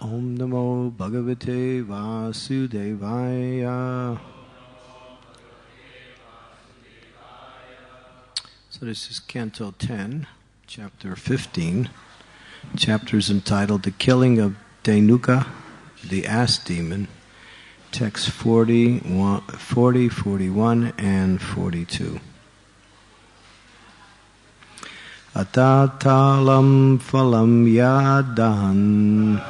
Om Namo Bhagavate Vasudevaya. So this is Canto 10, Chapter 15. Chapter is entitled The Killing of Dhenuka, the Ass Demon. Text 40, 41, and 42. Atatalam phalam yadan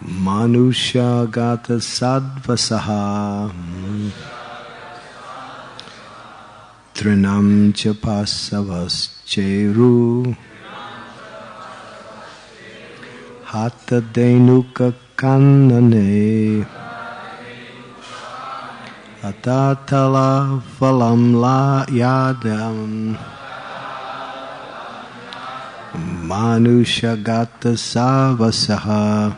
manusya gata sadvasaha trinam chapasavas cheru hatha denuka kannane atatala phalam la yadam manusya gata savasaha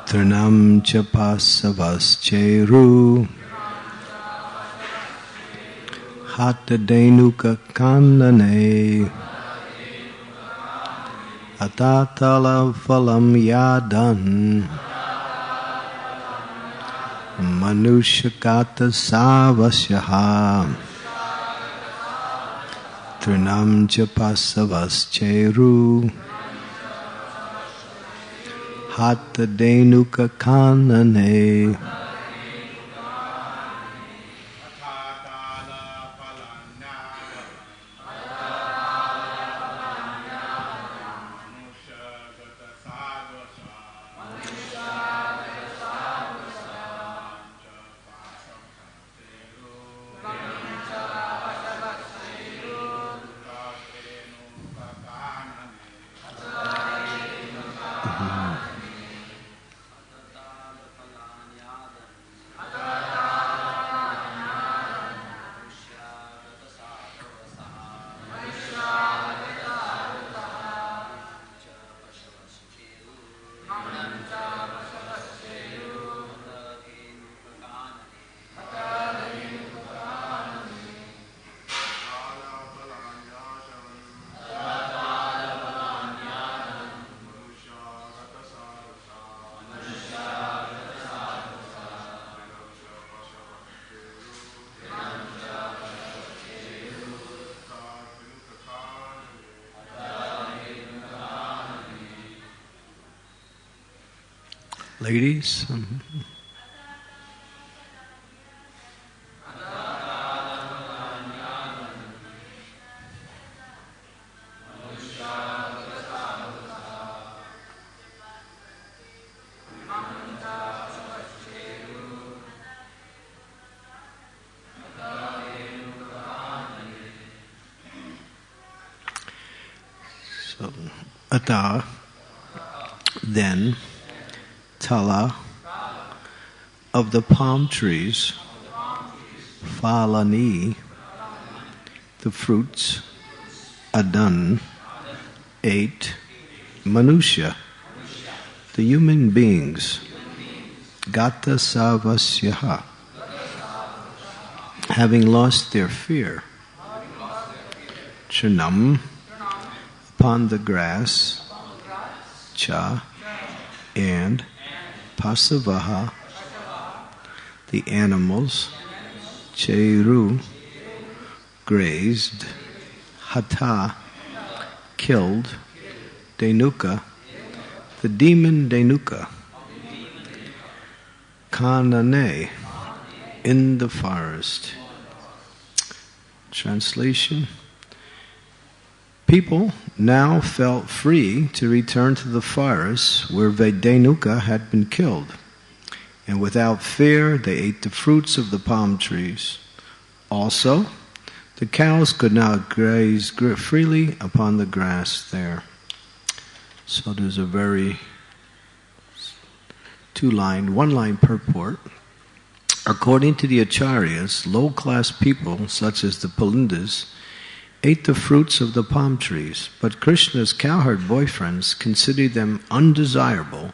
trinam chapasavas cheru hatha denuka kannane atatala phalam yadan manushakata savasyaha trinam chapasavas cheru hatha denuka kannane. Ladies? So, Ata, then, Tala, of the palm trees, Phalani, the fruits, Adan, ate, Manusya, the human beings, Gata Savasyaha, having lost their fear, Trinam, upon the grass, Cha, and Pasavaha, the animals, Cheru, grazed, Hatha, killed, Dhenuka, the demon Dhenuka, Kannane, in the forest. Translation: people now felt free to return to the forest where Dhenuka had been killed, and without fear they ate the fruits of the palm trees. Also, the cows could now graze freely upon the grass there. So there's a very one-line purport. According to the Acharyas, low-class people such as the Pulindas ate the fruits of the palm trees, but Krishna's cowherd boyfriends considered them undesirable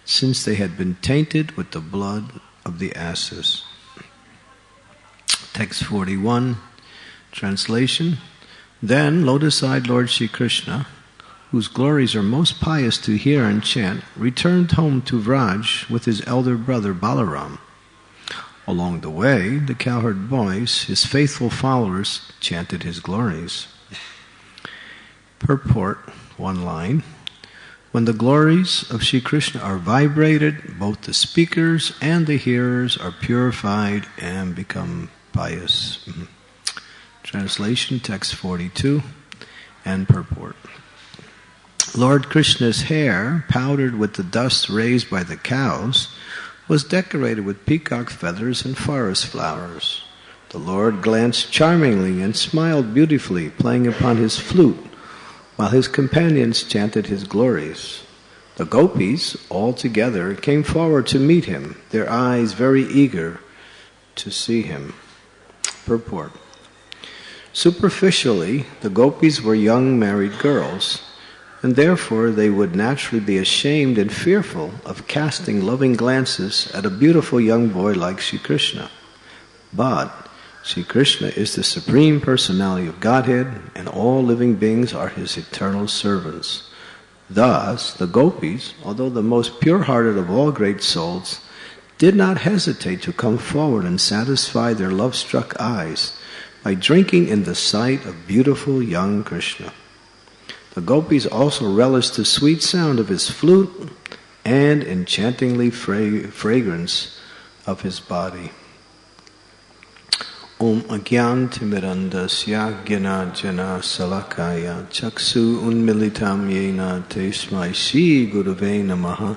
since they had been tainted with the blood of the asses. Text 41, translation: Then lotus-eyed Lord Shri Krishna, whose glories are most pious to hear and chant, returned home to Vraj with his elder brother Balaram. Along the way, the cowherd boys, his faithful followers, chanted his glories. Purport, one line. When the glories of Shri Krishna are vibrated, both the speakers and the hearers are purified and become pious. Translation, text 42, and purport. Lord Krishna's hair, powdered with the dust raised by the cows, was decorated with peacock feathers and forest flowers. The Lord glanced charmingly and smiled beautifully, playing upon his flute, while his companions chanted his glories. The gopis, all together, came forward to meet him, their eyes very eager to see him. Purport. Superficially, the gopis were young married girls, and therefore they would naturally be ashamed and fearful of casting loving glances at a beautiful young boy like Shri Krishna. But Shri Krishna is the Supreme Personality of Godhead, and all living beings are his eternal servants. Thus, the gopis, although the most pure-hearted of all great souls, did not hesitate to come forward and satisfy their love-struck eyes by drinking in the sight of beautiful young Krishna. The gopis also relished the sweet sound of his flute and enchantingly fragrance of his body. Om Agyantimirandasya Gyanajana Salakaya Chaksu Unmilitam Yena Tesmai Shri Gurave Namaha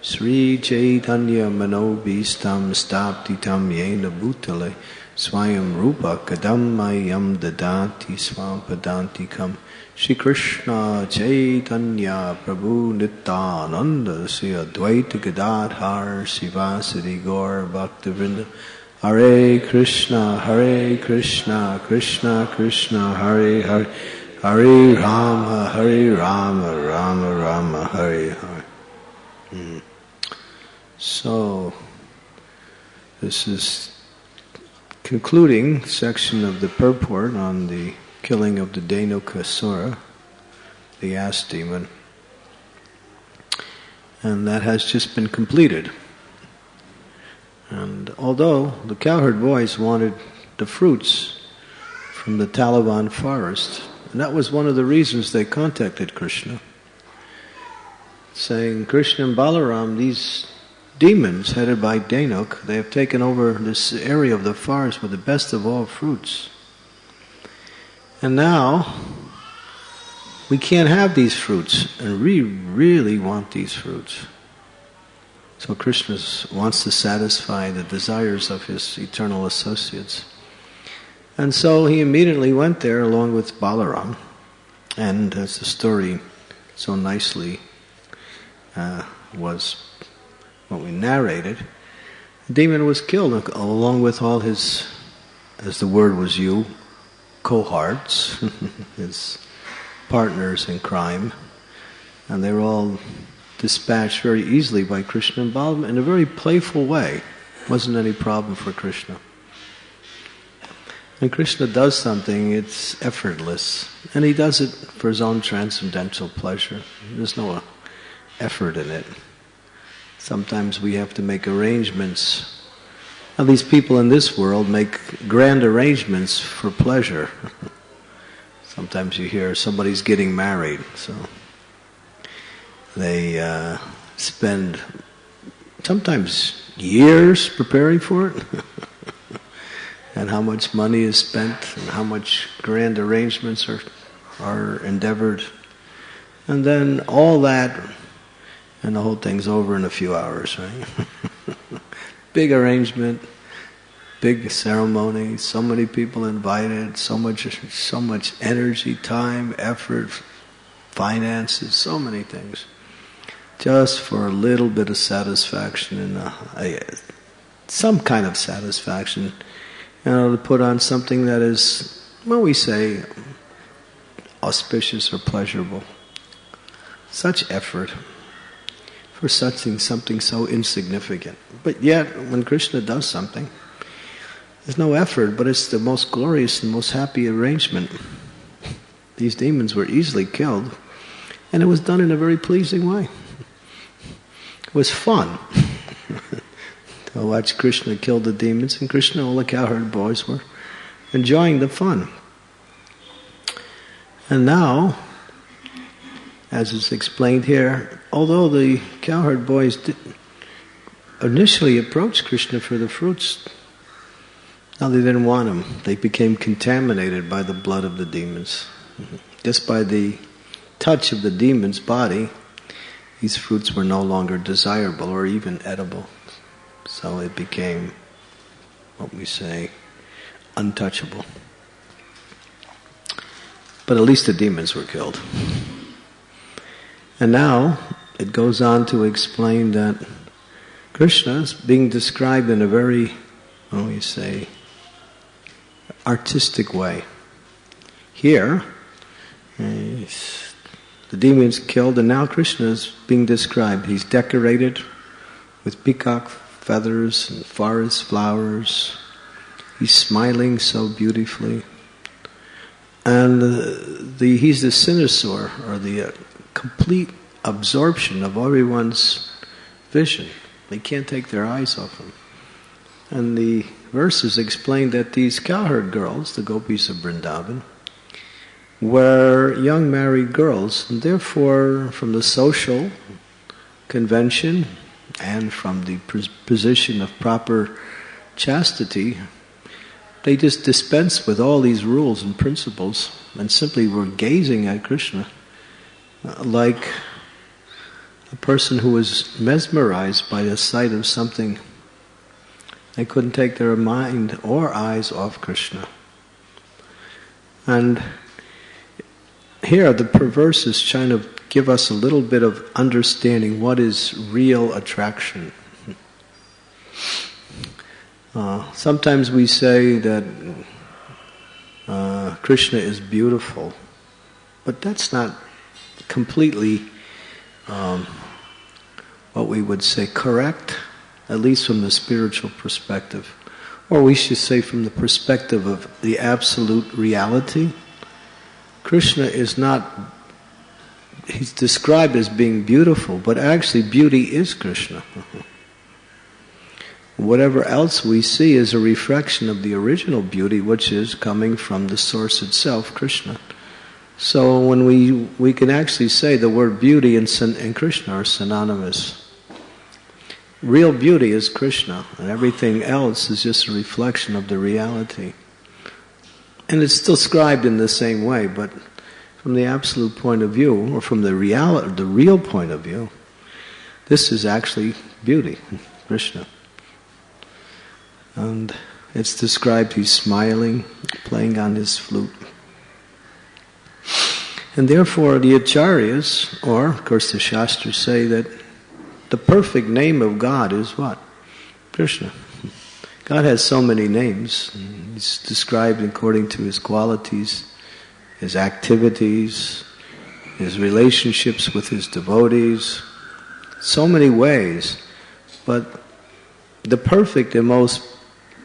Sri Chaitanya Manobhistam Staptitam Yena Bhutale Swayam Rupa Kadammayam Dadati Swampadantikam Shri Krishna Chaitanya Prabhu Nityananda Sri Advaita Gadadhar Sivasadi Gaur Bhaktivinoda Hare Krishna Krishna Krishna Hare Hare Hare Rama Rama Rama Hare Hare. So this is concluding section of the purport on the killing of the Dhenukasura, the ass demon, and that has just been completed. And although the cowherd boys wanted the fruits from the Talavan forest, and that was one of the reasons they contacted Krishna, saying, Krishna and Balaram, these demons headed by Dhenuk, they have taken over this area of the forest with the best of all fruits. And now, we can't have these fruits, and we really want these fruits. So Krishna wants to satisfy the desires of his eternal associates. And so he immediately went there along with Balaram. And as the story so nicely was what we narrated, the demon was killed along with all his, as the word was used, cohorts, his partners in crime. And they were all dispatched very easily by Krishna and Balaram in a very playful way. Wasn't any problem for Krishna. When Krishna does something, it's effortless. And he does it for his own transcendental pleasure. There's no effort in it. Sometimes we have to make arrangements. Now these people in this world make grand arrangements for pleasure. Sometimes you hear somebody's getting married, so they spend sometimes years preparing for it. And how much money is spent and how much grand arrangements are endeavored. And then all that, and the whole thing's over in a few hours, right? Big arrangement, big ceremony, so many people invited, so much energy, time, effort, finances, so many things. Just for a little bit of satisfaction and some kind of satisfaction, to put on something that is, well, we say, auspicious or pleasurable. Such effort for something so insignificant. But yet, when Krishna does something, there's no effort, but it's the most glorious and most happy arrangement. These demons were easily killed, and it was done in a very pleasing way. It was fun to watch Krishna kill the demons, and Krishna, all the cowherd boys were enjoying the fun. And now, as is explained here, although the cowherd boys initially approached Krishna for the fruits, now they didn't want him. They became contaminated by the blood of the demons. Just by the touch of the demon's body, these fruits were no longer desirable or even edible. So it became, what we say, untouchable. But at least the demons were killed. And now it goes on to explain that Krishna is being described in a very, what we say, artistic way. Here, the demons killed, and now Krishna is being described. He's decorated with peacock feathers and forest flowers. He's smiling so beautifully. And he's the cynosure, or the complete absorption of everyone's vision. They can't take their eyes off him. And the verses explain that these cowherd girls, the gopis of Vrindavan, were young married girls, and therefore from the social convention and from the position of proper chastity, they just dispensed with all these rules and principles and simply were gazing at Krishna like a person who was mesmerized by the sight of something. They couldn't take their mind or eyes off Krishna. And here the perverse is trying to give us a little bit of understanding what is real attraction. Sometimes we say that Krishna is beautiful, but that's not completely what we would say correct, at least from the spiritual perspective. Or we should say from the perspective of the absolute reality. Krishna is not, he's described as being beautiful, but actually beauty is Krishna. Whatever else we see is a reflection of the original beauty, which is coming from the source itself, Krishna. So when we can actually say the word beauty and Krishna are synonymous. Real beauty is Krishna, and everything else is just a reflection of the reality. And it's still described in the same way, but from the absolute point of view, or from the real point of view, this is actually beauty, Krishna. And it's described, he's smiling, playing on his flute. And therefore the acharyas, or of course the Shastras say that the perfect name of God is what? Krishna. God has so many names. He's described according to his qualities, his activities, his relationships with his devotees, so many ways. But the perfect and most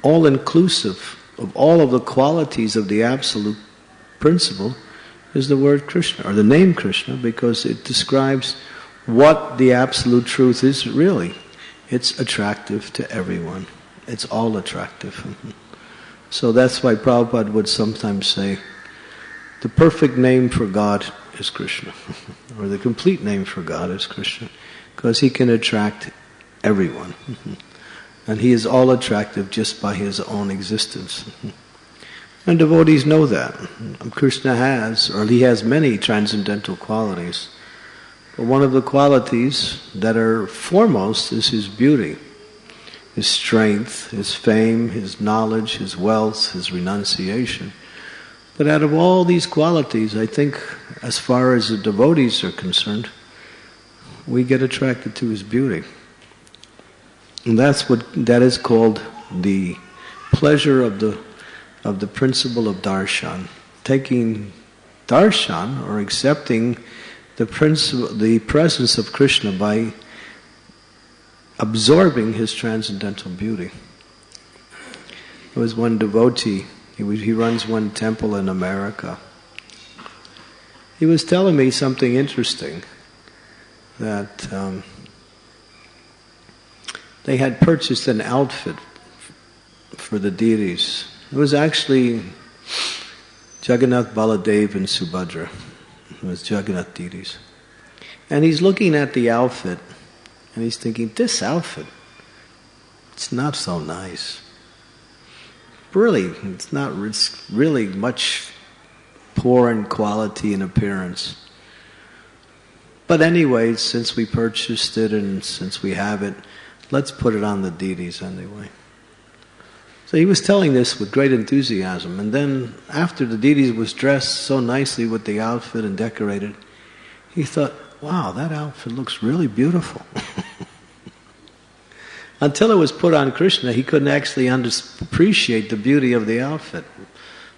all-inclusive of all of the qualities of the absolute principle is the word Krishna, or the name Krishna, because it describes what the absolute truth is really. It's attractive to everyone. It's all attractive. So that's why Prabhupada would sometimes say, the perfect name for God is Krishna, or the complete name for God is Krishna, because he can attract everyone. And he is all attractive just by his own existence. And devotees know that. Krishna has, or he has many transcendental qualities. But one of the qualities that are foremost is his beauty, his strength, his fame, his knowledge, his wealth, his renunciation. But out of all these qualities, I think, as far as the devotees are concerned, we get attracted to his beauty. And that is called the pleasure of the principle of darshan. Taking darshan, or accepting the presence of Krishna by absorbing his transcendental beauty. There was one devotee, he runs one temple in America. he was telling me something interesting, that they had purchased an outfit for the deities. It was actually Jagannath, Baladev, and Subhadra. It was Jagannath deities. And he's looking at the outfit, and he's thinking, this outfit, it's not so nice. Really, it's really much poor in quality and appearance. But anyway, since we purchased it and since we have it, let's put it on the deities anyway. So he was telling this with great enthusiasm, and then after the deities was dressed so nicely with the outfit and decorated, he thought, wow, that outfit looks really beautiful. Until it was put on Krishna, he couldn't actually appreciate the beauty of the outfit.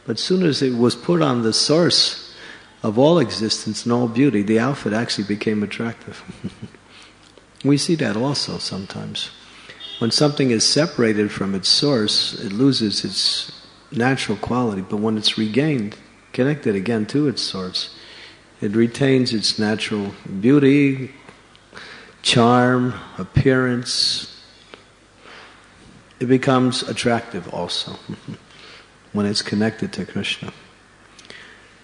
But as soon as it was put on the source of all existence and all beauty, the outfit actually became attractive. We see that also sometimes. When something is separated from its source, it loses its natural quality. But when it's regained, connected again to its source, it retains its natural beauty, charm, appearance. It becomes attractive also when it's connected to Krishna.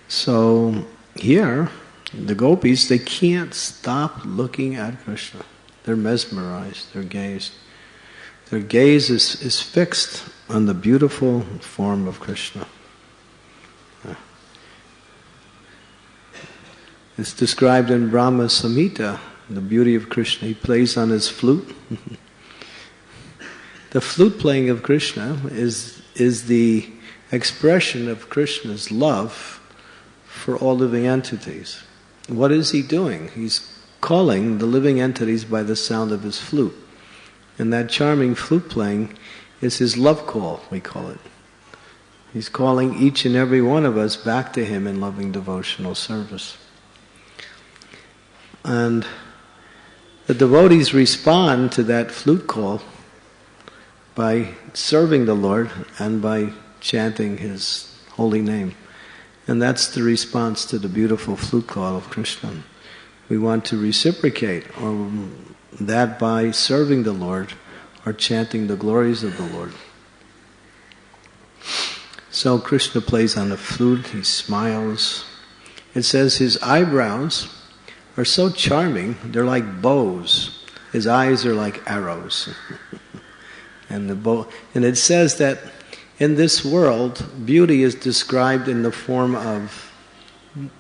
So here, the gopis, they can't stop looking at Krishna. They're mesmerized, they're gazed. Their gaze is fixed on the beautiful form of Krishna. It's described in Brahma Samhita, the beauty of Krishna. He plays on his flute. The flute playing of Krishna is the expression of Krishna's love for all living entities. What is he doing? He's calling the living entities by the sound of his flute. And that charming flute playing is his love call, we call it. He's calling each and every one of us back to him in loving devotional service. And the devotees respond to that flute call by serving the Lord and by chanting his holy name. And that's the response to the beautiful flute call of Krishna. We want to reciprocate that by serving the Lord or chanting the glories of the Lord. So Krishna plays on the flute, he smiles. It says his eyebrows are so charming, they're like bows. His eyes are like arrows. And it says that in this world, beauty is described in the form of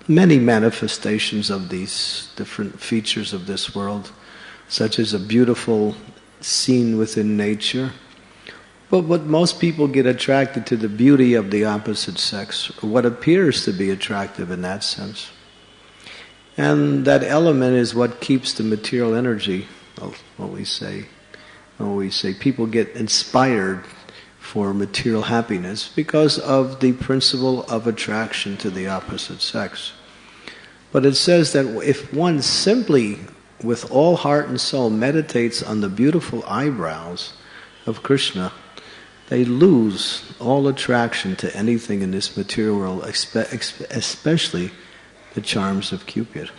many manifestations of these different features of this world, such as a beautiful scene within nature. But what most people get attracted to the beauty of the opposite sex, or what appears to be attractive in that sense. And that element is what keeps the material energy, what we say people get inspired for material happiness because of the principle of attraction to the opposite sex. But it says that if one simply, with all heart and soul, meditates on the beautiful eyebrows of Krishna, they lose all attraction to anything in this material world, especially the charms of Cupid.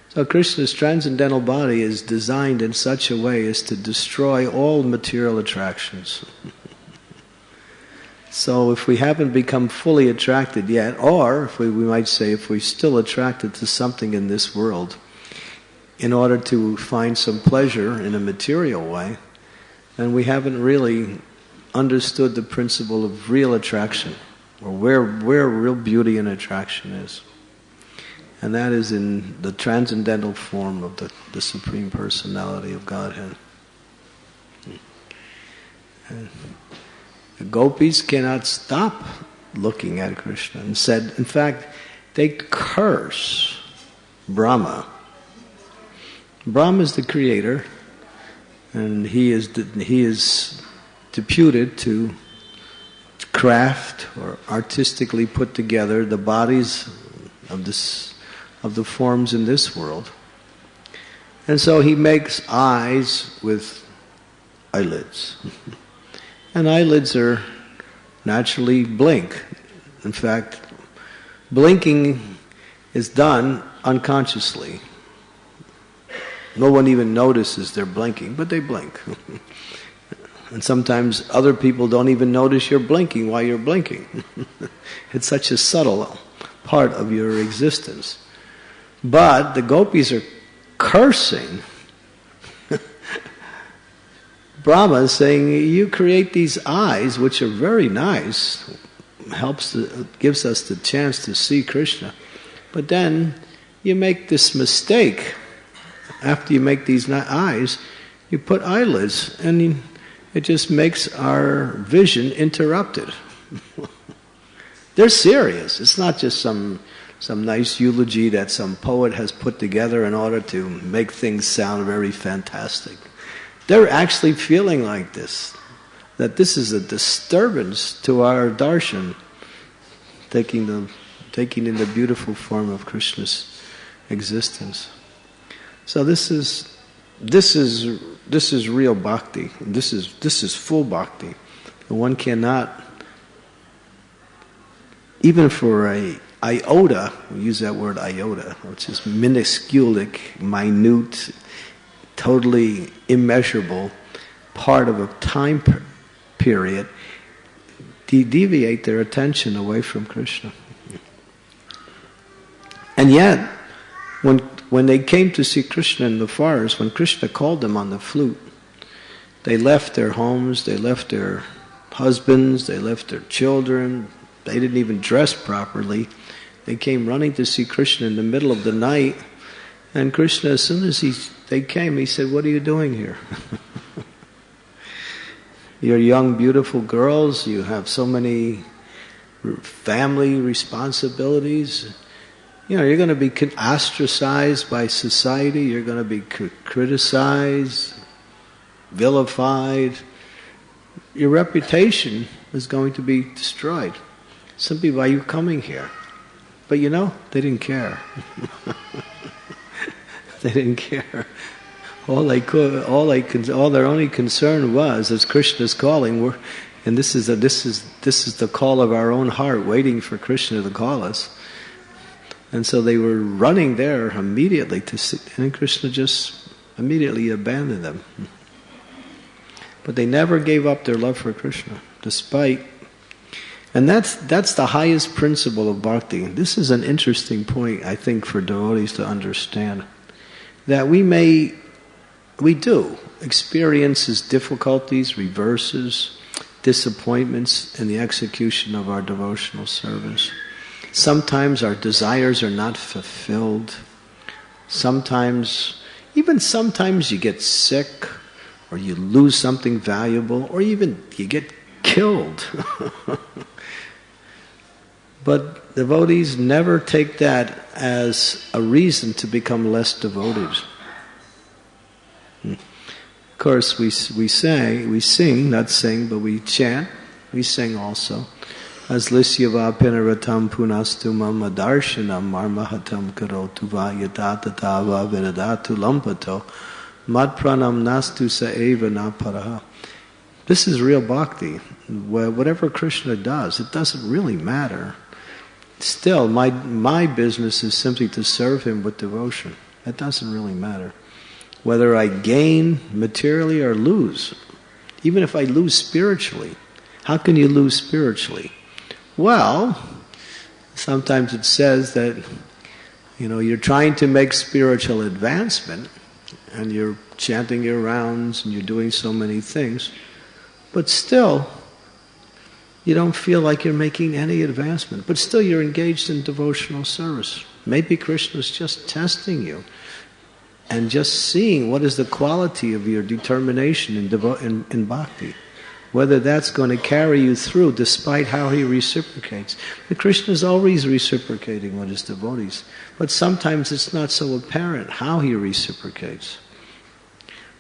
So Krishna's transcendental body is designed in such a way as to destroy all material attractions. So if we haven't become fully attracted yet, or we might say if we're still attracted to something in this world, in order to find some pleasure in a material way, then we haven't really understood the principle of real attraction, or where real beauty and attraction is. And that is in the transcendental form of the Supreme Personality of Godhead. And the gopis cannot stop looking at Krishna, and said, in fact, they curse Brahma. Brahma is the creator, and he is deputed to craft or artistically put together the bodies of the forms in this world. And so he makes eyes with eyelids. And eyelids are naturally blink. In fact, Blinking is done unconsciously. No one even notices they're blinking, but they blink. And sometimes other people don't even notice you're blinking while you're blinking. It's such a subtle part of your existence. But the gopis are cursing Brahma, is saying, you create these eyes, which are very nice, gives us the chance to see Krishna. But then you make this mistake. After you make these eyes, you put eyelids, and it just makes our vision interrupted. They're serious. It's not just some nice eulogy that some poet has put together in order to make things sound very fantastic. They're actually feeling like this, that this is a disturbance to our darshan, taking in the beautiful form of Krishna's existence. So this is real bhakti. This is full bhakti. One cannot, even for a iota, we use that word iota, which is minusculic, minute, totally immeasurable part of a time period, deviate their attention away from Krishna. And yet, when they came to see Krishna in the forest, when Krishna called them on the flute, they left their homes, they left their husbands, they left their children, they didn't even dress properly. They came running to see Krishna in the middle of the night, and Krishna, as soon as they came, he said, "What are you doing here? You're young, beautiful girls, you have so many family responsibilities. You're going to be ostracized by society, you're going to be criticized, vilified. Your reputation is going to be destroyed simply by you coming here." But they didn't care. They didn't care. All their only concern was, as Krishna's calling, and this is the call of our own heart, waiting for Krishna to call us. And so they were running there immediately to see, and Krishna just immediately abandoned them. But they never gave up their love for Krishna, despite. And that's the highest principle of bhakti. This is an interesting point, I think, for devotees to understand. That we do experience difficulties, reverses, disappointments in the execution of our devotional service. Sometimes our desires are not fulfilled. Sometimes you get sick, or you lose something valuable, or even you get killed. But devotees never take that as a reason to become less devoted. Of course, we sing, not sing, but we chant, we sing also. Aslisyava pinaratam punastu mama darshanam marmahatam karotu va yatatatava viradatu lampato madpranam nastu saeva naparaha. This is real bhakti. Whatever Krishna does, it doesn't really matter. Still, my business is simply to serve him with devotion. It doesn't really matter. Whether I gain materially or lose. Even if I lose spiritually. How can you lose spiritually? Well, sometimes it says that, you're trying to make spiritual advancement, and you're chanting your rounds, and you're doing so many things, but still, you don't feel like you're making any advancement, but still you're engaged in devotional service. Maybe Krishna's just testing you and just seeing what is the quality of your determination in bhakti. Whether that's going to carry you through despite how he reciprocates. But Krishna's always reciprocating with his devotees. But sometimes it's not so apparent how he reciprocates.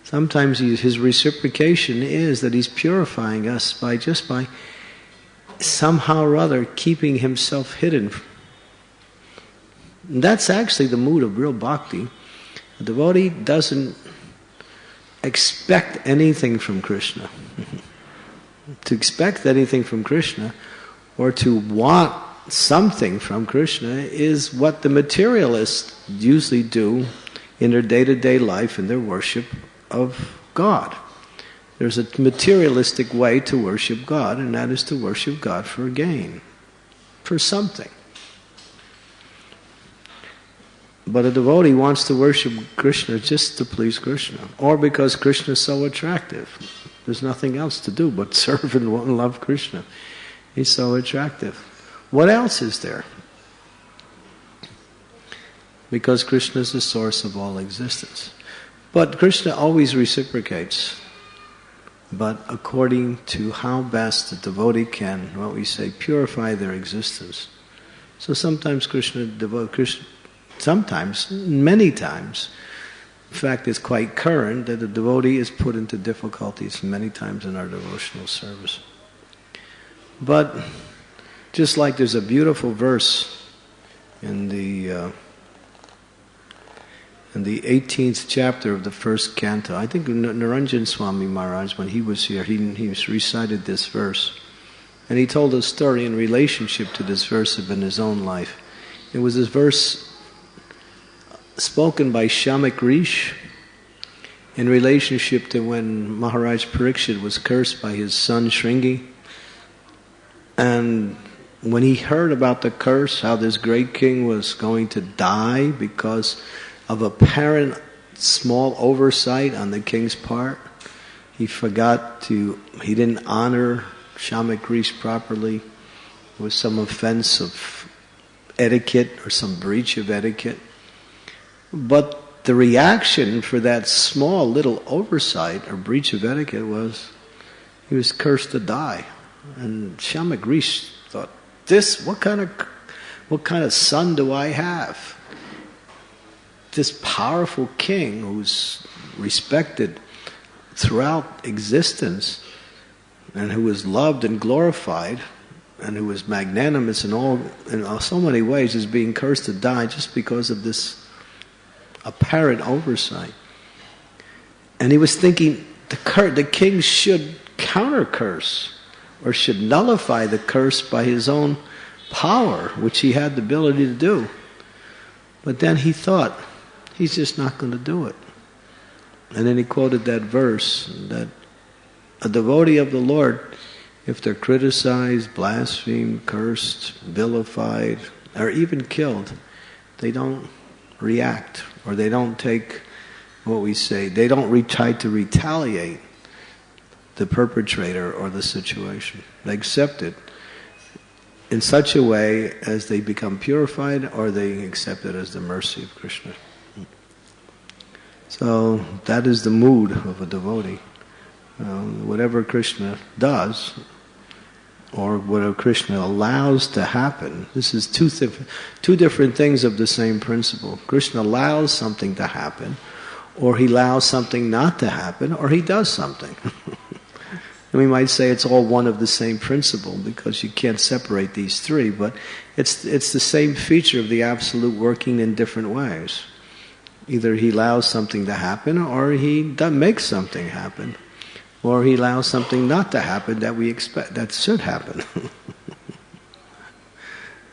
Sometimes his reciprocation is that he's purifying us by somehow or other keeping himself hidden. And that's actually the mood of real bhakti. The devotee doesn't expect anything from Krishna. To expect anything from Krishna, or to want something from Krishna is what the materialists usually do in their day-to-day life in their worship of God. There's a materialistic way to worship God, and that is to worship God for gain, for something. But a devotee wants to worship Krishna just to please Krishna, or because Krishna is so attractive. There's nothing else to do but serve and love Krishna. He's so attractive. What else is there? Because Krishna is the source of all existence. But Krishna always reciprocates, but according to how best the devotee can, what we say, purify their existence. So sometimes sometimes, many times, in fact it's quite current that the devotee is put into difficulties many times in our devotional service. But just like there's a beautiful verse in the 18th chapter of the first canto, I think Naranjan Swami Maharaj, when he was here, he recited this verse. And he told a story in relationship to this verse in his own life. It was this verse spoken by Shamik Rishi in relationship to when Maharaj Parikshit was cursed by his son Shringi. And when he heard about the curse, how this great king was going to die because of apparent small oversight on the king's part, he didn't honor Shamik Rishi properly. There was some offense of etiquette or some breach of etiquette. But the reaction for that small little oversight or breach of etiquette was he was cursed to die. And Shamik Rishi thought, what kind of son do I have? This powerful king who's respected throughout existence and who is loved and glorified and who is magnanimous in so many ways is being cursed to die just because of this apparent oversight. And he was thinking the king should counter-curse or should nullify the curse by his own power, which he had the ability to do. But then he thought, he's just not going to do it. And then he quoted that verse that a devotee of the Lord, if they're criticized, blasphemed, cursed, vilified, or even killed, they don't react, or they don't take what we say, they don't try to retaliate the perpetrator or the situation. They accept it in such a way as they become purified, or they accept it as the mercy of Krishna. So that is the mood of a devotee. Whatever Krishna does, or whatever Krishna allows to happen, this is two different things of the same principle. Krishna allows something to happen, or he allows something not to happen, or he does something. And we might say it's all one of the same principle, because you can't separate these three, but it's the same feature of the Absolute working in different ways. Either he allows something to happen, or he makes something happen, or he allows something not to happen that we expect that should happen.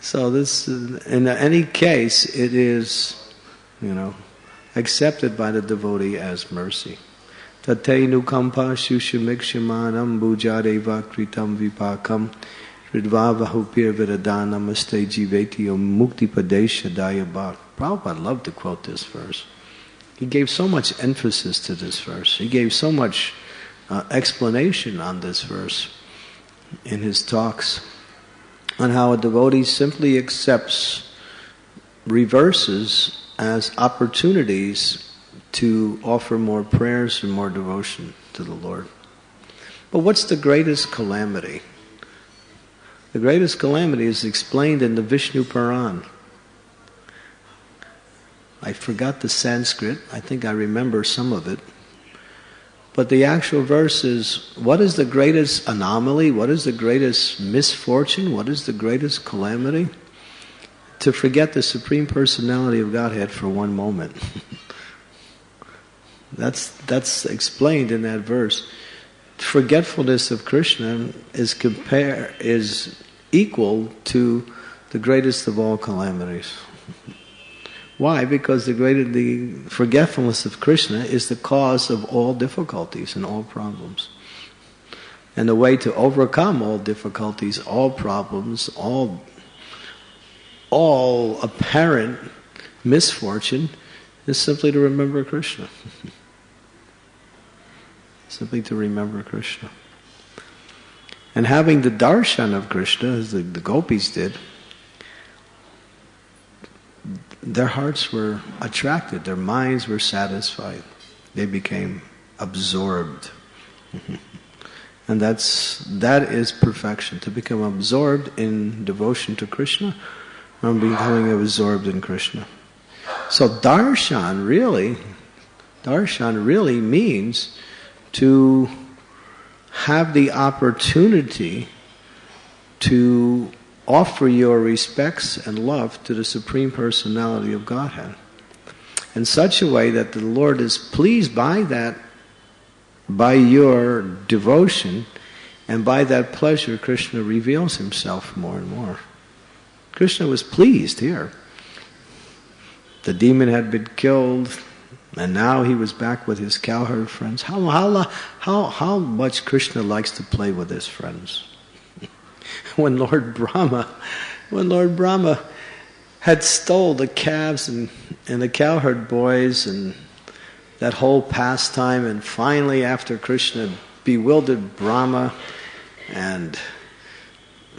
So this, in any case, it is, accepted by the devotee as mercy. Tate nukampa shushamikshyamanam bhujadeva kritam vipakam ridvavahupir viradana maste jivetio muktipadesha dayabhak. Prabhupada loved to quote this verse. He gave so much emphasis to this verse. He gave so much explanation on this verse in his talks on how a devotee simply accepts reverses as opportunities to offer more prayers and more devotion to the Lord. But what's the greatest calamity? The greatest calamity is explained in the Vishnu Puran. I forgot the Sanskrit. I think I remember some of it. But the actual verse is, what is the greatest anomaly? What is the greatest misfortune? What is the greatest calamity? To forget the Supreme Personality of Godhead for one moment. That's explained in that verse. Forgetfulness of Krishna is equal to the greatest of all calamities. Why? Because the forgetfulness of Krishna is the cause of all difficulties and all problems. And the way to overcome all difficulties, all problems, all apparent misfortune is simply to remember Krishna. Simply to remember Krishna. And having the darshan of Krishna, as the gopis did, their hearts were attracted, their minds were satisfied. They became absorbed. And that is perfection, to become absorbed in devotion to Krishna, or becoming absorbed in Krishna. So darshan really means to have the opportunity to offer your respects and love to the Supreme Personality of Godhead in such a way that the Lord is pleased by that, by your devotion, and by that pleasure Krishna reveals himself more and more. Krishna was pleased here. The demon had been killed, and now he was back with his cowherd friends. How much Krishna likes to play with his friends. When Lord Brahma had stole the calves and the cowherd boys and that whole pastime, and finally after Krishna bewildered Brahma and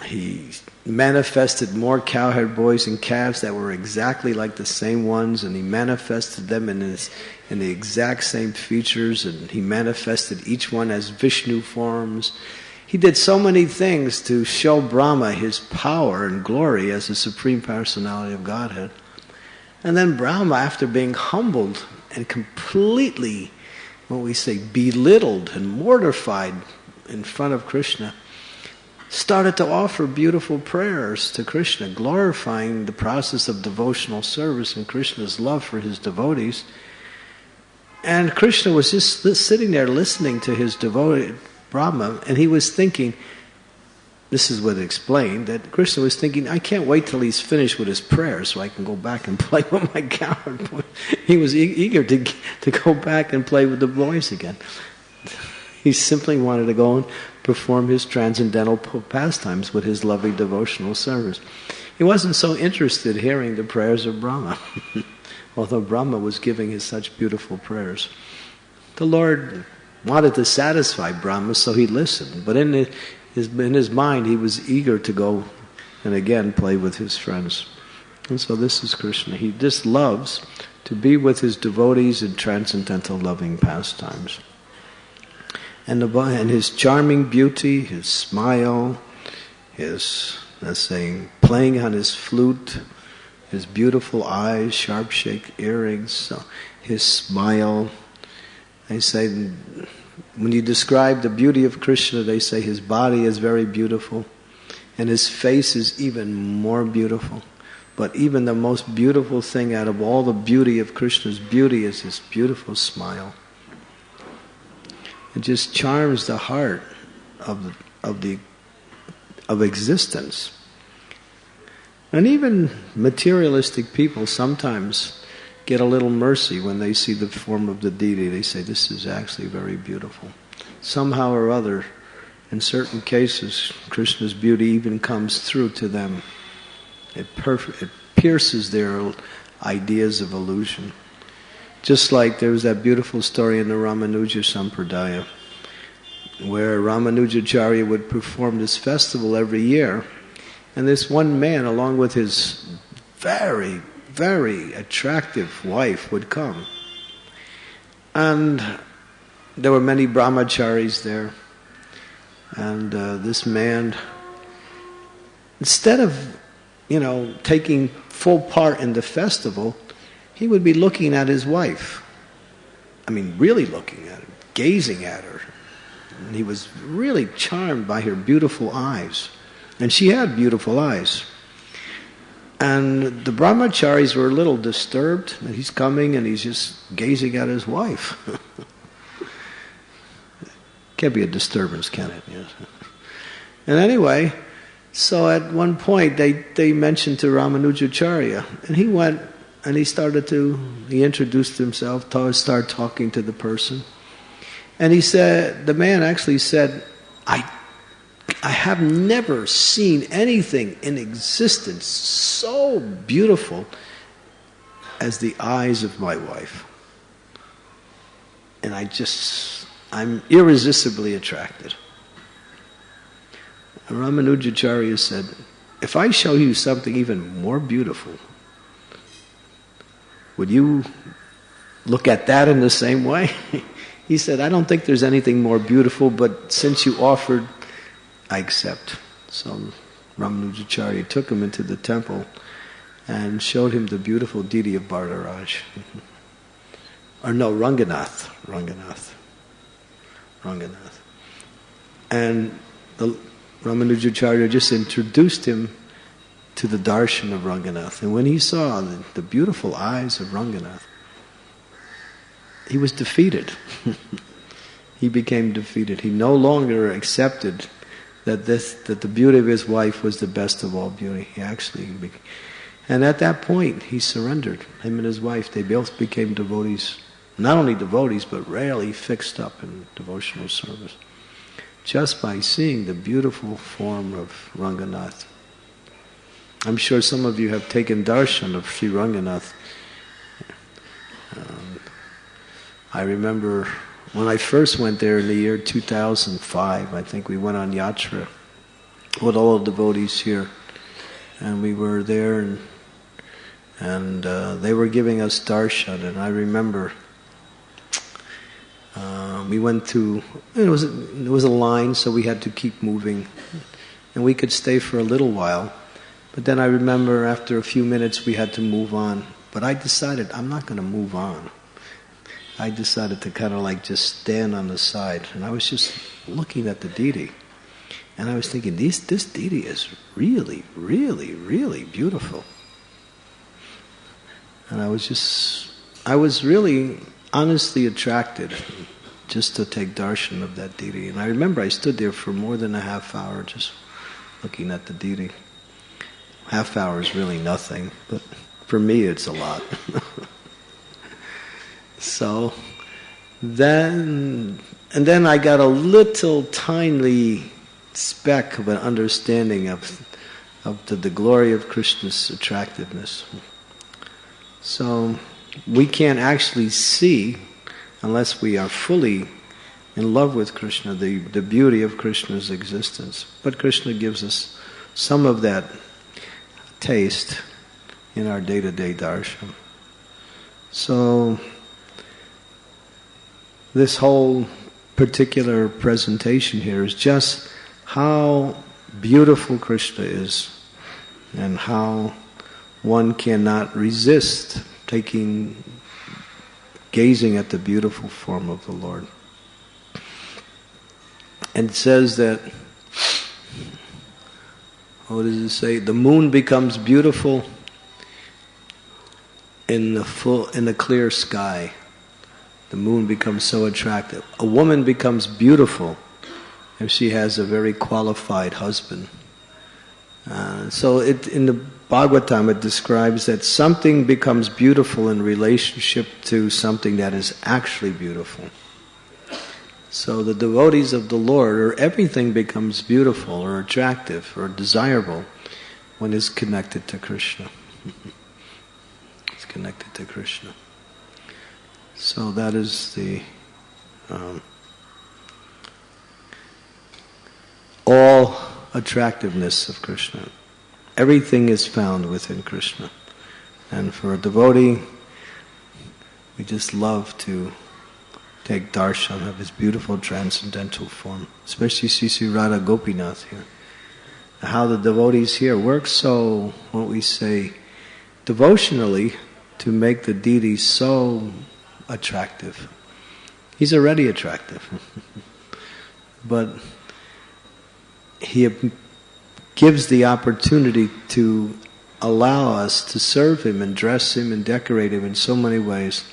he manifested more cowherd boys and calves that were exactly like the same ones, and he manifested them in the exact same features, and he manifested each one as Vishnu forms. He did so many things to show Brahma his power and glory as the Supreme Personality of Godhead. And then Brahma, after being humbled and completely, belittled and mortified in front of Krishna, started to offer beautiful prayers to Krishna, glorifying the process of devotional service and Krishna's love for his devotees. And Krishna was just sitting there listening to his devoted Brahma, and he was thinking, this is what it explained, that Krishna was thinking, I can't wait till he's finished with his prayers so I can go back and play with my cowherd boy. He was eager to go back and play with the boys again. He simply wanted to go and perform his transcendental pastimes with his loving devotional service. He wasn't so interested hearing the prayers of Brahma, although Brahma was giving his such beautiful prayers. The Lord wanted to satisfy Brahma, so he listened. But in his mind, he was eager to go and again play with his friends. And so this is Krishna. He just loves to be with his devotees in transcendental loving pastimes. And his charming beauty, his smile, his, playing on his flute, his beautiful eyes, sharp-shaped earrings, so his smile. They say, when you describe the beauty of Krishna, they say his body is very beautiful, and his face is even more beautiful. But even the most beautiful thing out of all the beauty of Krishna's beauty is his beautiful smile. It just charms the heart of existence. And even materialistic people sometimes get a little mercy when they see the form of the deity. They say, this is actually very beautiful. Somehow or other, in certain cases, Krishna's beauty even comes through to them. It pierces their ideas of illusion. Just like there was that beautiful story in the Ramanuja Sampradaya, where Ramanujacharya would perform this festival every year, and this one man, along with his very, very attractive wife, would come. And there were many brahmacharis there, and this man, instead of, taking full part in the festival, he would be looking at his wife. Really looking at her, gazing at her. And he was really charmed by her beautiful eyes. And she had beautiful eyes. And the brahmacharis were a little disturbed that he's coming and he's just gazing at his wife. Can't be a disturbance, can it? Yes. And anyway, So at one point they mentioned to Ramanujacharya, and he went and he introduced himself, started talking to the person. And he said, the man actually said, I have never seen anything in existence so beautiful as the eyes of my wife. And I'm irresistibly attracted. And Ramanujacharya said, if I show you something even more beautiful, would you look at that in the same way? He said, I don't think there's anything more beautiful, but since you offered, I accept. So Ramanujacharya took him into the temple and showed him the beautiful deity of Bhartaraj. Or no, Ranganath. And the Ramanujacharya just introduced him to the darshan of Ranganath. And when he saw the beautiful eyes of Ranganath, he was defeated. He became defeated. He no longer accepted that the beauty of his wife was the best of all beauty. And at that point, he surrendered. Him and his wife, they both became devotees. Not only devotees, but rarely fixed up in devotional service. Just by seeing the beautiful form of Ranganath. I'm sure some of you have taken darshan of Sri Ranganath. I remember when I first went there in the year 2005, I think we went on yatra with all the devotees here. And we were there and they were giving us darshan. And I remember we went to, it was a line, so we had to keep moving. And we could stay for a little while. But then I remember after a few minutes we had to move on. But I decided I'm not going to move on. I decided to kind of like just stand on the side. And I was just looking at the deity. And I was thinking, this deity is really, really, really beautiful. And I was really honestly attracted just to take darshan of that deity. And I remember I stood there for more than a half hour just looking at the deity. Half hour is really nothing, but for me it's a lot. So then I got a little tiny speck of an understanding of the glory of Krishna's attractiveness. So we can't actually see, unless we are fully in love with Krishna, the beauty of Krishna's existence. But Krishna gives us some of that taste in our day-to-day darshan. So this whole particular presentation here is just how beautiful Krishna is and how one cannot resist gazing at the beautiful form of the Lord. And it says that, what does it say? The moon becomes beautiful in the clear sky. The moon becomes so attractive. A woman becomes beautiful if she has a very qualified husband. So in the Bhagavatam it describes that something becomes beautiful in relationship to something that is actually beautiful. So the devotees of the Lord, or everything becomes beautiful or attractive or desirable when it's connected to Krishna. It's connected to Krishna. So that is the all attractiveness of Krishna. Everything is found within Krishna. And for a devotee, we just love to take darshan of his beautiful transcendental form, especially Sri Radha Gopinath here. How the devotees here work so, what we say, devotionally to make the deity so attractive. He's already attractive. But he gives the opportunity to allow us to serve him and dress him and decorate him in so many ways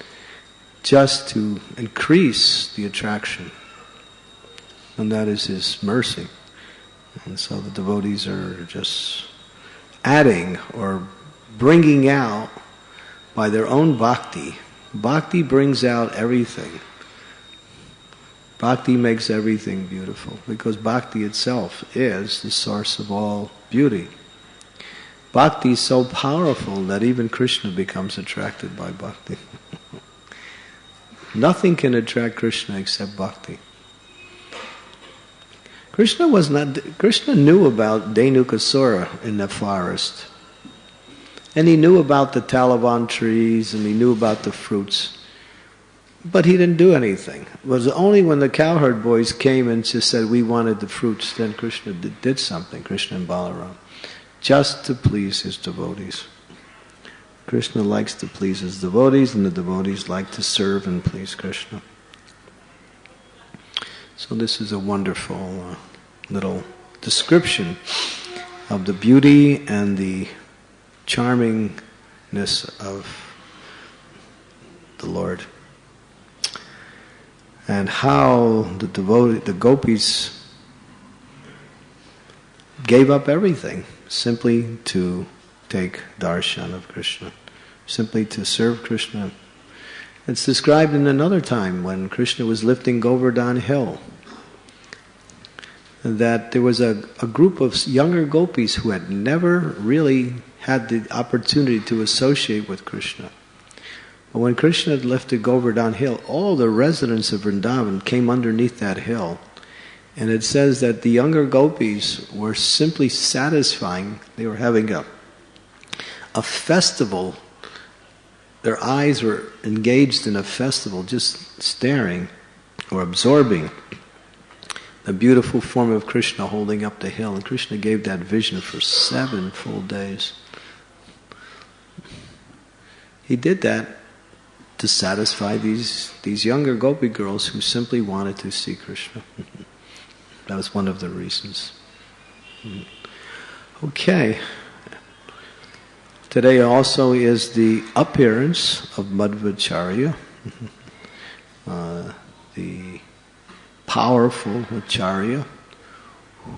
just to increase the attraction. And that is his mercy. And so the devotees are just adding or bringing out by their own bhakti. Bhakti brings out everything. Bhakti makes everything beautiful because bhakti itself is the source of all beauty. Bhakti is so powerful that even Krishna becomes attracted by bhakti. Nothing can attract Krishna except bhakti. Krishna knew about Dhenukasura in the forest. And he knew about the Talavan trees and he knew about the fruits. But he didn't do anything. It was only when the cowherd boys came and just said, we wanted the fruits, then Krishna did something, Krishna and Balaram, just to please his devotees. Krishna likes to please his devotees, and the devotees like to serve and please Krishna. So this is a wonderful little description of the beauty and the charmingness of the Lord. And how the gopis gave up everything simply to take darshan of Krishna, simply to serve Krishna. It's described in another time when Krishna was lifting Govardhan Hill, that there was a group of younger gopis who had never really had the opportunity to associate with Krishna. But when Krishna had lifted Govardhan Hill, all the residents of Vrindavan came underneath that hill. And it says that the younger gopis were simply satisfying, they were having a festival. Their eyes were engaged in a festival, just staring or absorbing the beautiful form of Krishna holding up the hill. And Krishna gave that vision for 7 full days. He did that to satisfy these younger gopi girls who simply wanted to see Krishna. That was one of the reasons. Okay. Today also is the appearance of Madhvacharya, the powerful Acharya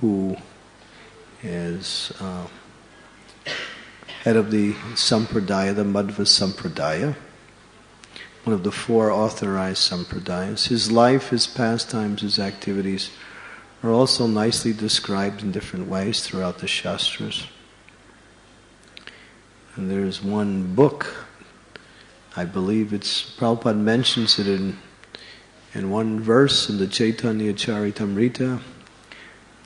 who is head of the Sampradaya, the Madhva Sampradaya, one of the 4 authorized Sampradayas. His life, his pastimes, his activities are also nicely described in different ways throughout the Shastras. And there's one book, I believe Prabhupada mentions it in one verse in the Chaitanya Charitamrita.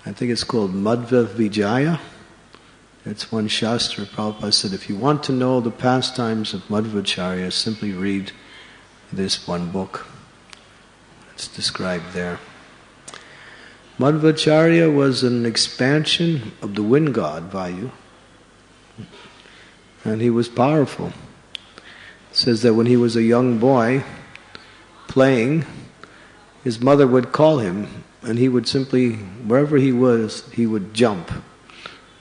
I think it's called Madhva Vijaya. It's one Shastra. Prabhupada said, if you want to know the pastimes of Madhvacharya, simply read this one book. It's described there. Madhvacharya was an expansion of the wind god Vayu. And he was powerful. It says that when he was a young boy playing, his mother would call him and he would simply, wherever he was, he would jump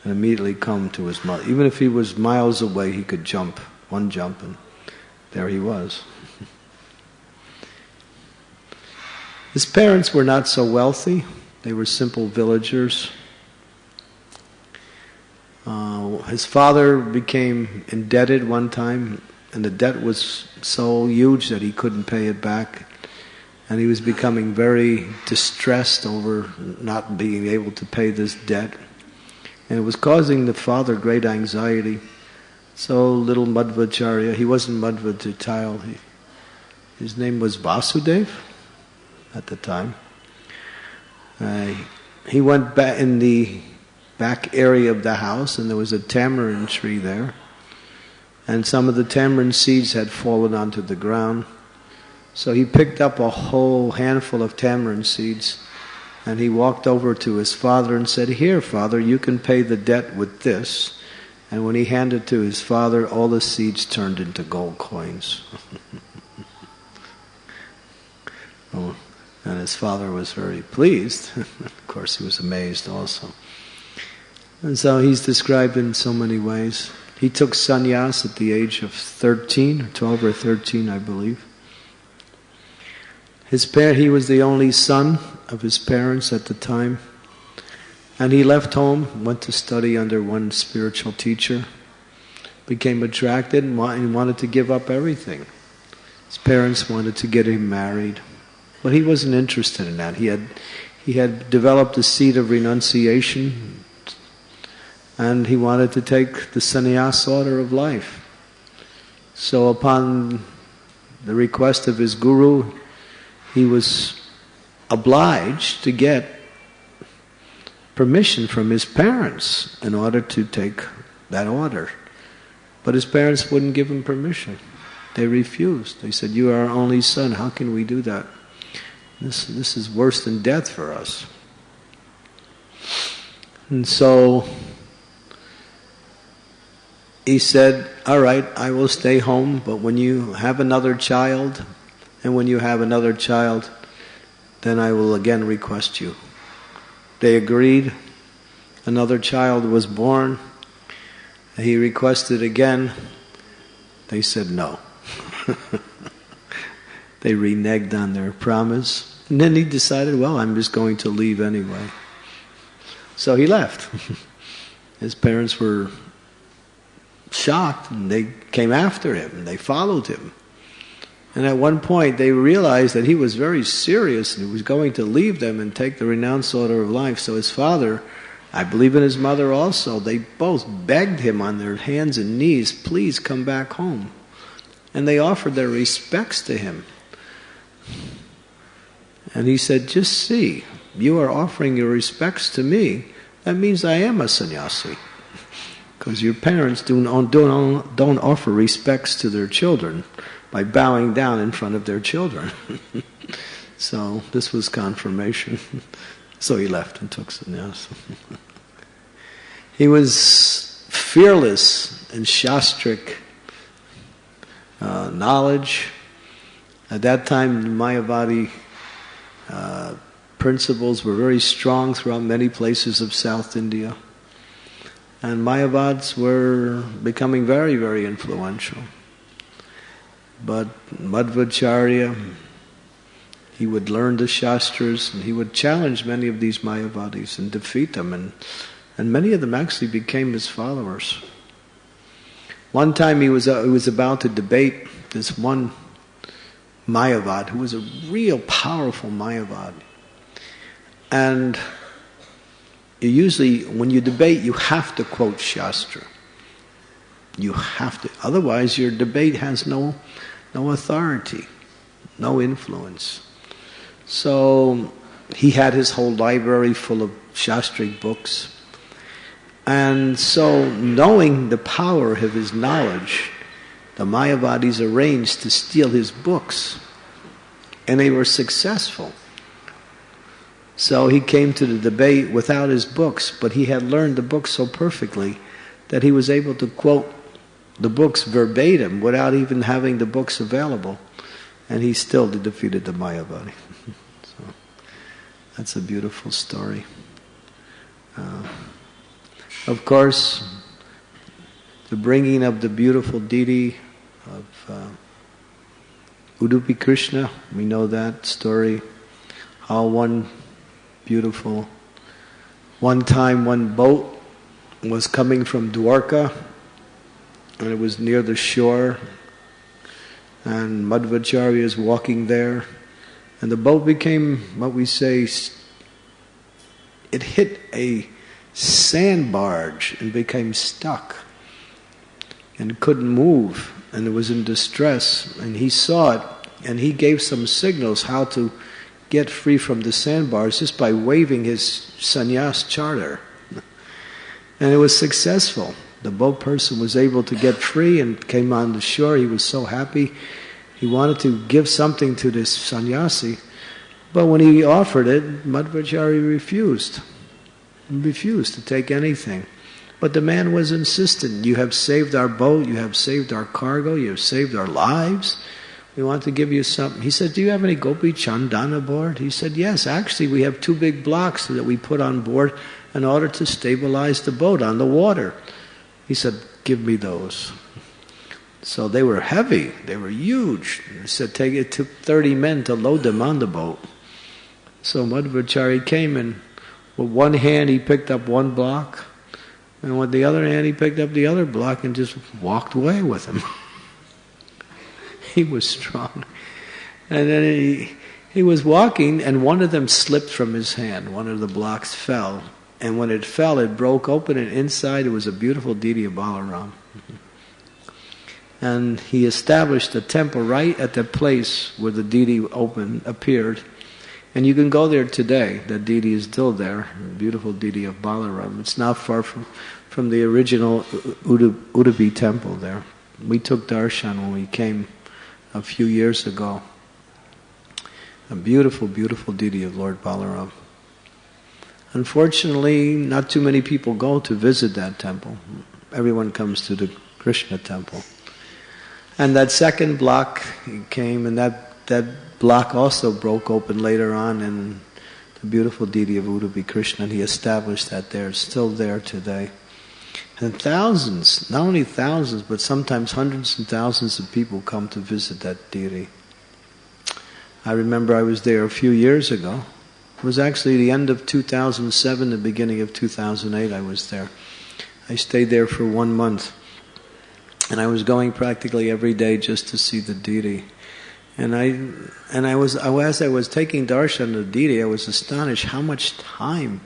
and immediately come to his mother. Even if he was miles away, he could jump, one jump, and there he was. His parents were not so wealthy. They were simple villagers. His father became indebted one time, and the debt was so huge that he couldn't pay it back. And he was becoming very distressed over not being able to pay this debt. And it was causing the father great anxiety. So little Madhvacharya, he wasn't Madhva to child, his name was Vasudev at the time. He went back in the back area of the house, and there was a tamarind tree there. And some of the tamarind seeds had fallen onto the ground. So he picked up a whole handful of tamarind seeds, and he walked over to his father and said, "Here, Father, you can pay the debt with this." And when he handed it to his father, all the seeds turned into gold coins. Oh, and his father was very pleased. Of course, he was amazed also. And so he's described in so many ways. He took sannyas at the age of 13, 12 or 13, I believe. He was the only son of his parents at the time. And he left home, went to study under one spiritual teacher, became attracted and wanted to give up everything. His parents wanted to get him married, but he wasn't interested in that. He had developed a seed of renunciation, and he wanted to take the sannyas order of life. So upon the request of his guru, he was obliged to get permission from his parents in order to take that order. But his parents wouldn't give him permission. They refused. They said, "You are our only son, how can we do that? This is worse than death for us." And so he said, "All right, I will stay home, but when you have another child, then I will again request you." They agreed. Another child was born. He requested again. They said no. They reneged on their promise. And then he decided, well, I'm just going to leave anyway. So he left. His parents were shocked, and they came after him, and they followed him. And at one point they realized that he was very serious and he was going to leave them and take the renounced order of life. So his father, I believe in his mother also, they both begged him on their hands and knees, "Please come back home." And they offered their respects to him. And he said, "Just see, you are offering your respects to me. That means I am a sannyasi." Because your parents don't offer respects to their children by bowing down in front of their children. So this was confirmation. So he left and took sannyas. He was fearless in shastric knowledge. At that time, the Mayavadi principles were very strong throughout many places of South India. And Mayavads were becoming very, very influential. But Madhvacharya, he would learn the Shastras and he would challenge many of these Mayavadis and defeat them. And many of them actually became his followers. One time he was about to debate this one Mayavad who was a real powerful Mayavad. And usually when you debate, you have to quote Shastra. You have to. Otherwise your debate has no authority, no influence. So he had his whole library full of Shastric books. And so, knowing the power of his knowledge, the Mayavadis arranged to steal his books. And they were successful. So he came to the debate without his books, but he had learned the books so perfectly that he was able to quote the books verbatim without even having the books available. And he still defeated the Mayavadi. So that's a beautiful story. Of course, the bringing of the beautiful deity of Udupi Krishna, we know that story. How one time one boat was coming from Dwarka, and it was near the shore, and Madhvacharya is walking there, and the boat became, what we say, it hit a sand barge and became stuck and couldn't move, and it was in distress, and he saw it, and he gave some signals how to get free from the sandbars just by waving his sannyas charter. And it was successful. The boat person was able to get free and came on the shore. He was so happy. He wanted to give something to this sannyasi, but when he offered it, Madhvacharya refused to take anything. But the man was insistent. "You have saved our boat, you have saved our cargo, you have saved our lives. We want to give you something." He said, "Do you have any Gopi Chandana aboard?" He said, "Yes, actually we have 2 big blocks that we put on board in order to stabilize the boat on the water." He said, "Give me those." So they were heavy, they were huge. He said, it took 30 men to load them on the boat. So Madhvacharya came and With one hand he picked up one block, and with the other hand he picked up the other block and just walked away with him. He was strong. And then he was walking, and one of them slipped from his hand. One of the blocks fell. And when it fell, it broke open, and inside it was a beautiful deity of Balaram. And he established a temple right at the place where the deity appeared. And you can go there today. That deity is still there, the beautiful deity of Balaram. It's not far from the original Udupi temple there. We took darshan when we came a few years ago. A beautiful, beautiful deity of Lord Balaram. Unfortunately, not too many people go to visit that temple. Everyone comes to the Krishna temple. And that second block came, and that block also broke open later on, and the beautiful deity of Udupi Krishna, and he established that there. It's still there today. And thousands, not only thousands, but sometimes hundreds and thousands of people come to visit that deity. I remember I was there a few years ago. It was actually the end of 2007, the beginning of 2008 I was there. I stayed there for 1 month. And I was going practically every day just to see the deity. And as I was taking darshan of the deity, I was astonished how much time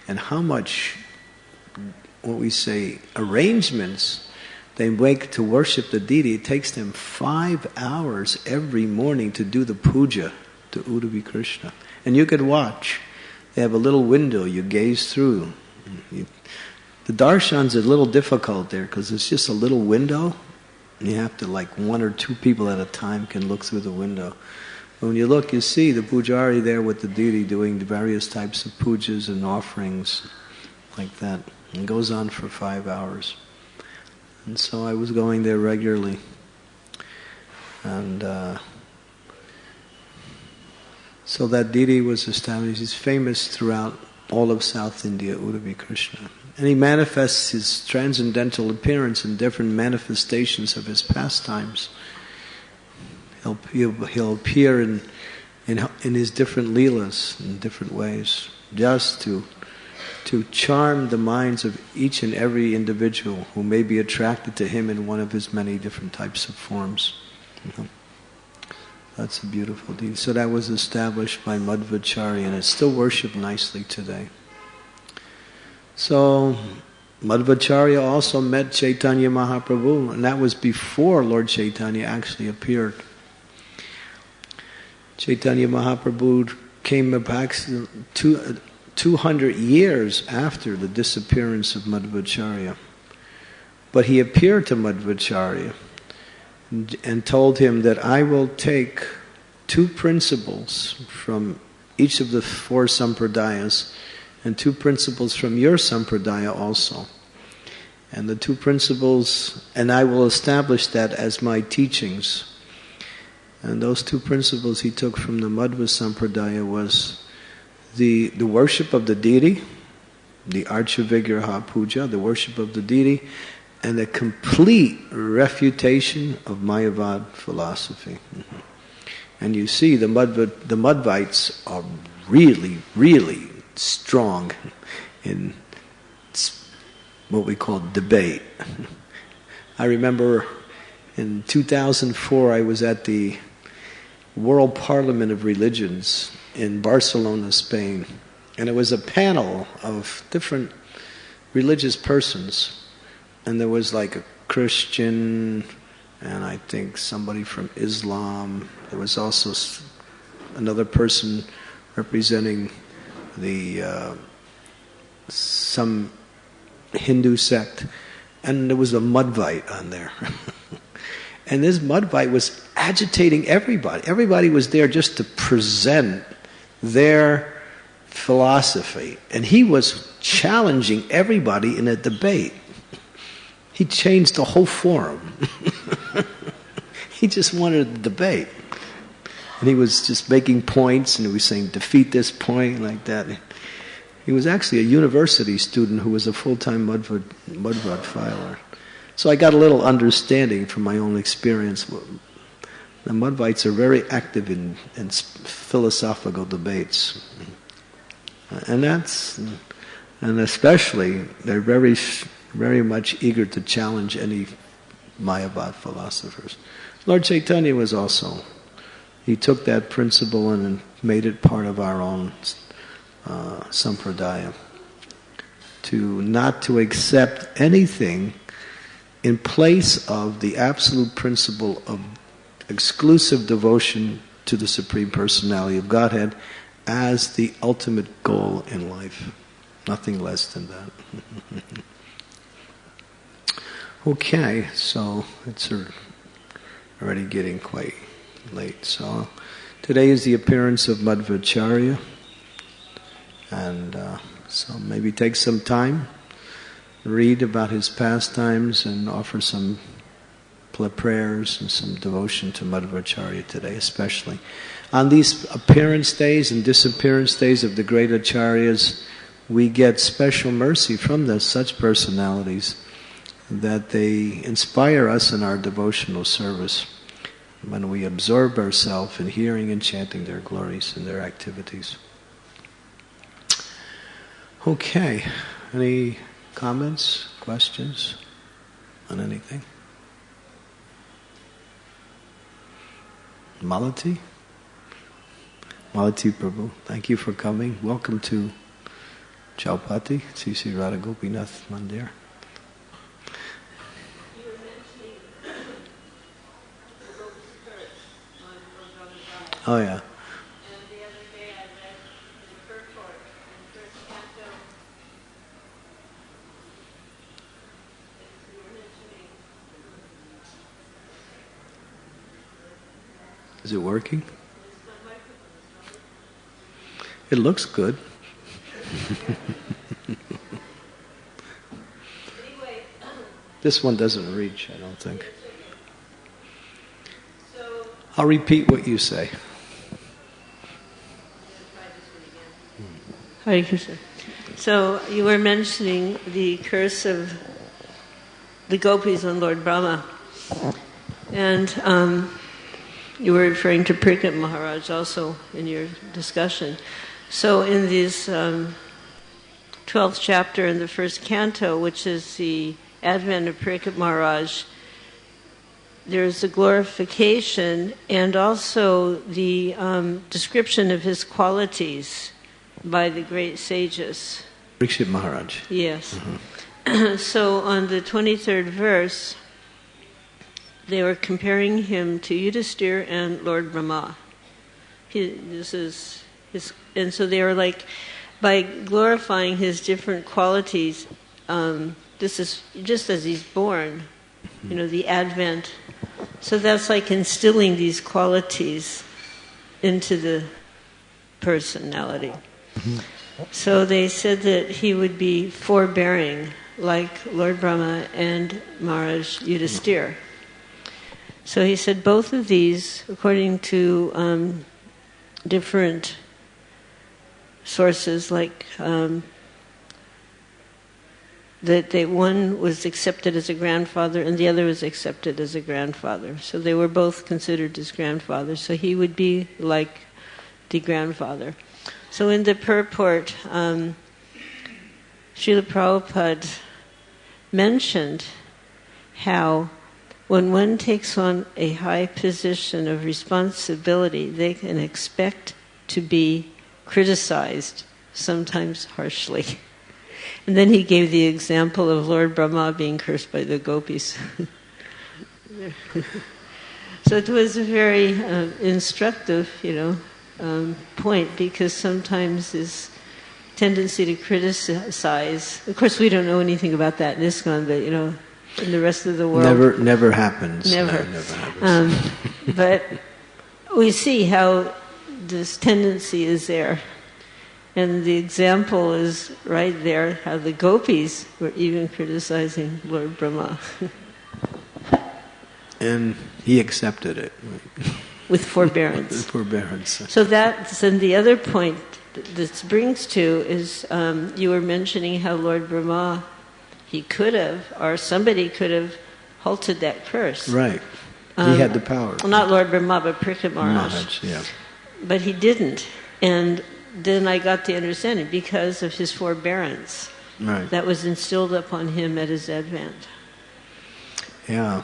and how much, what we say, arrangements they make to worship the deity. It takes them 5 hours every morning to do the puja to Udupi Krishna. And you could watch. They have a little window you gaze through. The darshan's a little difficult there because it's just a little window. And you have to, like, 1 or 2 people at a time can look through the window. But when you look, you see the pujari there with the deity doing the various types of pujas and offerings like that. And it goes on for 5 hours. And so I was going there regularly. And so that deity was established. He's famous throughout all of South India, Udupi Krishna. And he manifests his transcendental appearance in different manifestations of his pastimes. He'll appear in his different leelas in different ways, just to charm the minds of each and every individual who may be attracted to him in one of his many different types of forms. That's a beautiful deed. So that was established by Madhvacharya, and it's still worshipped nicely today. So Madhvacharya also met Chaitanya Mahaprabhu, and that was before Lord Chaitanya actually appeared. Chaitanya Mahaprabhu came back 200 years after the disappearance of Madhvacharya. But he appeared to Madhvacharya and told him that I will take 2 principles from each of the 4 sampradayas and 2 principles from your sampradaya also. And the 2 principles, and I will establish that as my teachings. And those 2 principles he took from the Madhva sampradaya was the worship of the deity, the Archa Vigraha Puja, the worship of the deity, and a complete refutation of Mayavad philosophy. And you see the Madhvites are really, really strong in what we call debate. I remember in 2004 I was at the World Parliament of Religions in Barcelona, Spain, and it was a panel of different religious persons. And there was like a Christian, and I think somebody from Islam. There was also another person representing some Hindu sect, and there was a Madhvite on there. And this Madhvite was agitating everybody. Everybody was there just to present their philosophy, and he was challenging everybody in a debate. He changed the whole forum. He just wanted a debate. And he was just making points, and he was saying, defeat this point, like that. He was actually a university student who was a full-time Madhvad filer. So I got a little understanding from my own experience. The Madhvites are very active in philosophical debates. And especially, they're very, very much eager to challenge any Mayavad philosophers. Lord Chaitanya was also. He took that principle and made it part of our own sampradaya. Not to accept anything in place of the absolute principle of exclusive devotion to the Supreme Personality of Godhead as the ultimate goal in life. Nothing less than that. Okay, so it's already getting quite late. So today is the appearance of Madhvacharya, and so maybe take some time, read about his pastimes, and offer some prayers and some devotion to Madhvacharya today, especially. On these appearance days and disappearance days of the great acharyas, we get special mercy from such personalities that they inspire us in our devotional service when we absorb ourselves in hearing and chanting their glories and their activities. Okay, any comments, questions on anything? Malati Prabhu, thank you for coming. Welcome to Chaupati, Sri Radha Gopinath Mandir. Oh yeah. And the other day I read in the purport in the first canto, you were mentioning. Is it working? It looks good. Anyway, this one doesn't reach, I don't think. So I'll repeat what you say. Hare Krishna. So you were mentioning the curse of the gopis on Lord Brahma, and you were referring to Parikshit Maharaj also in your discussion. So in this 12th chapter in the first canto, which is the advent of Parikshit Maharaj, there's the glorification and also the description of his qualities by the great sages. Parikshit Maharaj. Yes. Mm-hmm. So on the 23rd verse, they were comparing him to Yudhisthira and Lord Brahma. And so they were like, by glorifying his different qualities, this is just as he's born, the advent. So that's like instilling these qualities into the personality. Mm-hmm. So they said that he would be forbearing, like Lord Brahma and Maharaj Yudhisthira. So he said both of these, according to different sources, like that one was accepted as a grandfather and the other was accepted as a grandfather. So they were both considered as grandfathers. So he would be like the grandfather. So in the purport, Srila Prabhupada mentioned how when one takes on a high position of responsibility, they can expect to be criticized, sometimes harshly. And then he gave the example of Lord Brahma being cursed by the gopis. So it was a very instructive, point, because sometimes this tendency to criticize, of course we don't know anything about that in ISKCON, but in the rest of the world. Never happens. Never. No, never happens. But we see how this tendency is there. And the example is right there, how the gopis were even criticizing Lord Brahma. And he accepted it. With forbearance. With forbearance. So that's, and the other point this brings to is, you were mentioning how Lord Brahma, he could have, or somebody could have halted that curse. Right. He had the power. Well, not Lord Brahma, but Parikshit Maharaj. Yeah. But he didn't. And then I got the understanding, because of his forbearance Right. that was instilled upon him at his advent. Yeah.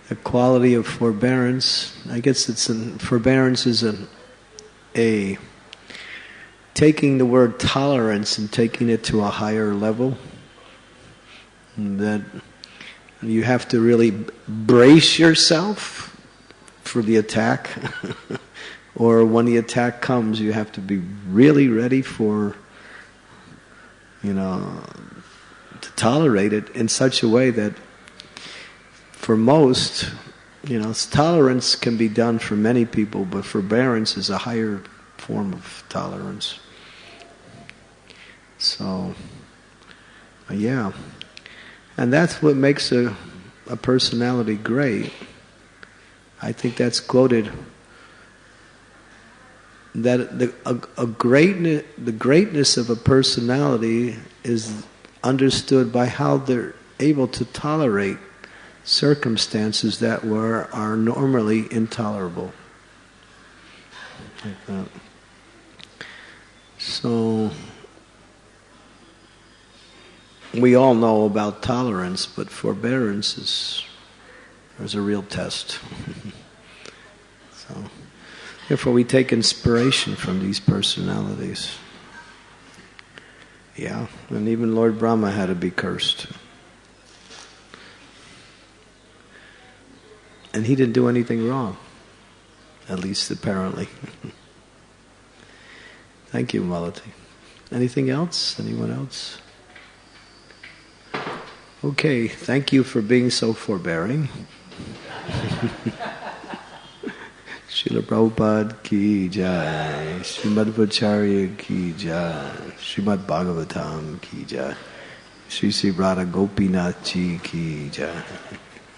The quality of forbearance, I guess forbearance is a taking the word tolerance and taking it to a higher level. That you have to really brace yourself for the attack. Or when the attack comes, you have to be really ready to tolerate it in such a way that for most, tolerance can be done for many people, but forbearance is a higher form of tolerance. So, yeah. And that's what makes a personality great. I think that's quoted, that the greatness of a personality is understood by how they're able to tolerate circumstances that are normally intolerable. Like that. So we all know about tolerance, but forbearance is a real test. So therefore we take inspiration from these personalities. Yeah, and even Lord Brahma had to be cursed. And he didn't do anything wrong, at least apparently. Thank you, Malati. Anything else? Anyone else? Okay, thank you for being so forbearing. Srila Prabhupada ki jai, Srimad Vacharya ki jai, Srimad Bhagavatam ki jai, Sri Sri Radha Gopinath ji ki jai.